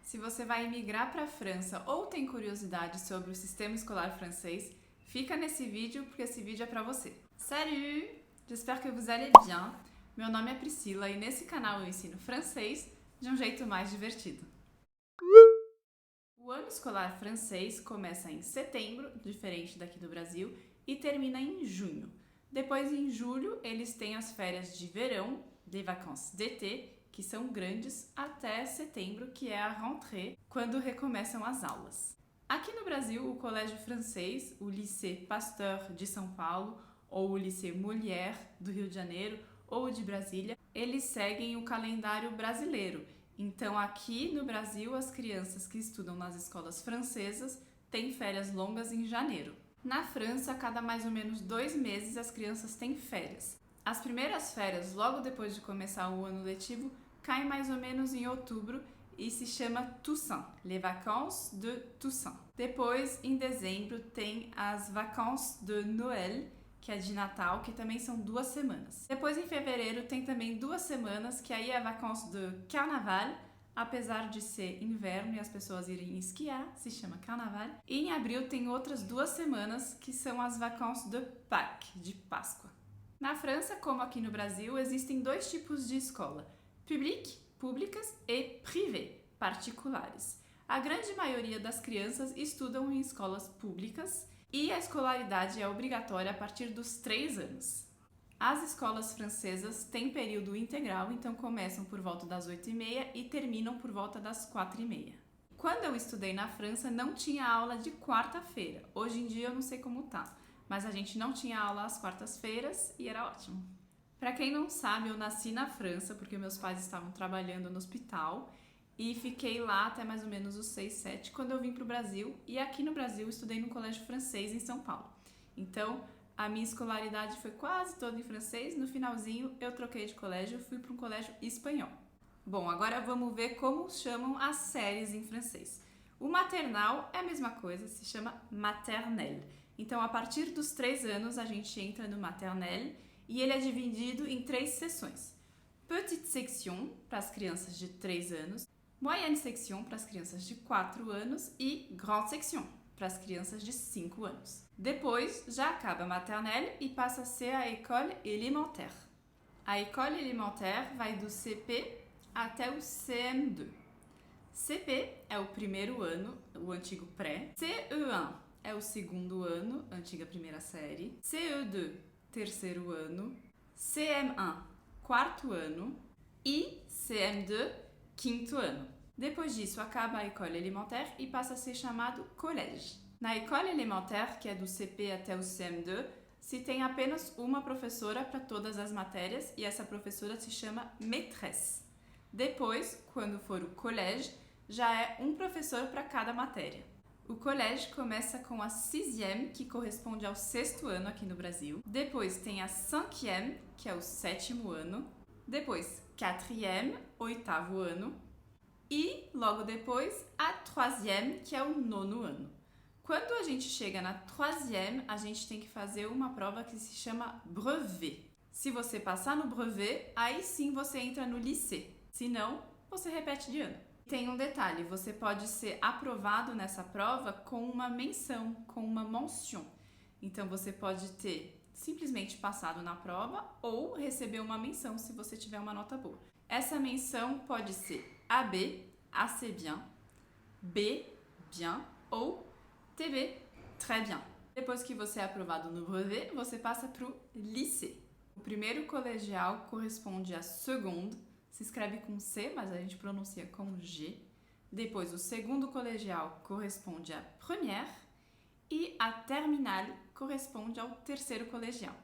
Se você vai emigrar para a França ou tem curiosidade sobre o sistema escolar francês, fica nesse vídeo porque esse vídeo é para você. Salut! J'espère que vous allez bien. Meu nome é Priscila e nesse canal eu ensino francês de um jeito mais divertido. O ano escolar francês começa em setembro, diferente daqui do Brasil, e termina em junho. Depois, em julho, eles têm as férias de verão, les vacances d'été, que são grandes, até setembro, que é a rentrée, quando recomeçam as aulas. Aqui no Brasil, o colégio francês, o Lycée Pasteur de São Paulo, ou o Lycée Molière do Rio de Janeiro, ou de Brasília, eles seguem o calendário brasileiro. Então, aqui no Brasil, as crianças que estudam nas escolas francesas têm férias longas em janeiro. Na França, a cada mais ou menos 2 meses, as crianças têm férias. As primeiras férias, logo depois de começar o ano letivo, caem mais ou menos em outubro e se chama Toussaint, les vacances de Toussaint. Depois, em dezembro, tem as vacances de Noël, que é de Natal, que também são 2 semanas. Depois, em fevereiro, tem também 2 semanas, que aí é a vacances de Carnaval, apesar de ser inverno e as pessoas irem esquiar, se chama Carnaval. E em abril tem outras 2 semanas, que são as vacances de Pâques, de Páscoa. Na França, como aqui no Brasil, existem 2 tipos de escola: public, públicas, e privé, particulares. A grande maioria das crianças estudam em escolas públicas e a escolaridade é obrigatória a partir dos 3 anos. As escolas francesas têm período integral, então começam por volta das 8h30 e terminam por volta das 4h30. Quando eu estudei na França, não tinha aula de quarta-feira. Hoje em dia eu não sei como tá, mas a gente não tinha aula às quartas-feiras e era ótimo. Para quem não sabe, eu nasci na França porque meus pais estavam trabalhando no hospital e fiquei lá até mais ou menos os 6, 7 quando eu vim para o Brasil, e aqui no Brasil eu estudei no colégio francês em São Paulo. Então, a minha escolaridade foi quase toda em francês. No finalzinho eu troquei de colégio e fui para um colégio espanhol. Bom, agora vamos ver como chamam as séries em francês. O maternal é a mesma coisa, se chama maternelle. Então, a partir dos 3 anos a gente entra no maternelle e ele é dividido em 3 seções. Petite section, para as crianças de 3 anos, moyenne section, para as crianças de 4 anos e grande section, para as crianças de 5 anos. Depois, já acaba a maternelle e passa a ser a école élémentaire. A école élémentaire vai do CP até o CM2. CP é o primeiro ano, o antigo pré. CE1 é o segundo ano, antiga primeira série. CE2, terceiro ano. CM1, quarto ano. E CM2, quinto ano. Depois disso, acaba a école élémentaire e passa a ser chamado collège. Na école élémentaire, que é do CP até o CM2, se tem apenas uma professora para todas as matérias e essa professora se chama maîtresse. Depois, quando for o collège, já é um professor para cada matéria. O collège começa com a 6e, que corresponde ao 6º ano aqui no Brasil. Depois tem a 5e, que é o 7º ano. Depois, 4e, 8º ano. E, logo depois, a 3e, que é o 9º ano. Quando a gente chega na 3e, a gente tem que fazer uma prova que se chama brevet. Se você passar no brevet, aí sim você entra no lycée. Se não, você repete de ano. Tem um detalhe, você pode ser aprovado nessa prova com uma menção, com uma mention. Então, você pode ter simplesmente passado na prova ou receber uma menção se você tiver uma nota boa. Essa menção pode ser AB, assez bien, B, bien ou TB, très bien. Depois que você é aprovado no brevet, você passa para o lycée. O primeiro colegial corresponde à seconde, se escreve com C, mas a gente pronuncia com G. Depois, o segundo colegial corresponde à première e a terminale corresponde ao terceiro colegial.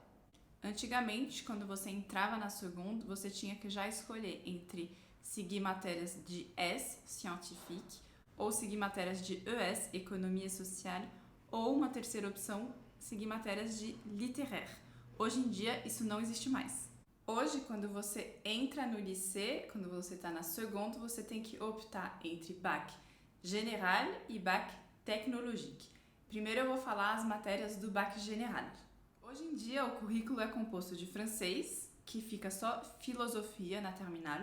Antigamente, quando você entrava na seconde, você tinha que já escolher entre seguir matérias de S, scientifique, ou seguir matérias de ES, economia social, ou uma terceira opção, seguir matérias de littéraire. Hoje em dia, isso não existe mais. Hoje, quando você entra no lycée, quando você está na seconde, você tem que optar entre bac général e bac technologique. Primeiro eu vou falar as matérias do bac général. Hoje em dia, o currículo é composto de francês, que fica só filosofia na terminal,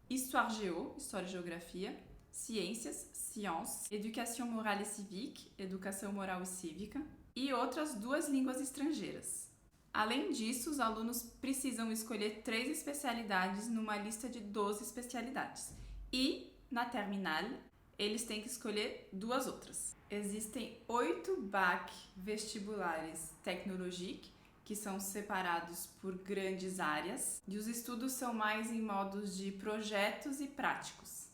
histoire géo, história e geografia, ciências, sciences, educação moral e civique, educação moral e cívica, e outras 2 línguas estrangeiras. Além disso, os alunos precisam escolher 3 especialidades numa lista de 12 especialidades. E, na terminal, eles têm que escolher 2 outras. Existem 8 bacs vestibulares technologiques, que são separados por grandes áreas, e os estudos são mais em modos de projetos e práticos.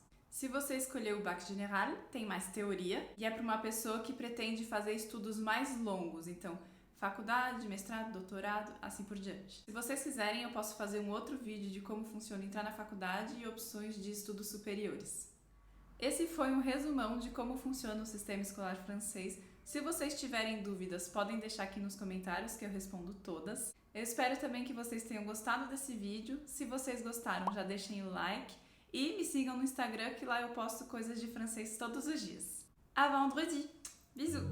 Se você escolher o Bac General, tem mais teoria, e é para uma pessoa que pretende fazer estudos mais longos, então faculdade, mestrado, doutorado, assim por diante. Se vocês quiserem, eu posso fazer um outro vídeo de como funciona entrar na faculdade e opções de estudos superiores. Esse foi um resumão de como funciona o sistema escolar francês. Se vocês tiverem dúvidas, podem deixar aqui nos comentários que eu respondo todas. Eu espero também que vocês tenham gostado desse vídeo. Se vocês gostaram, já deixem o like e me sigam no Instagram, que lá eu posto coisas de francês todos os dias. À vendredi! Bisous!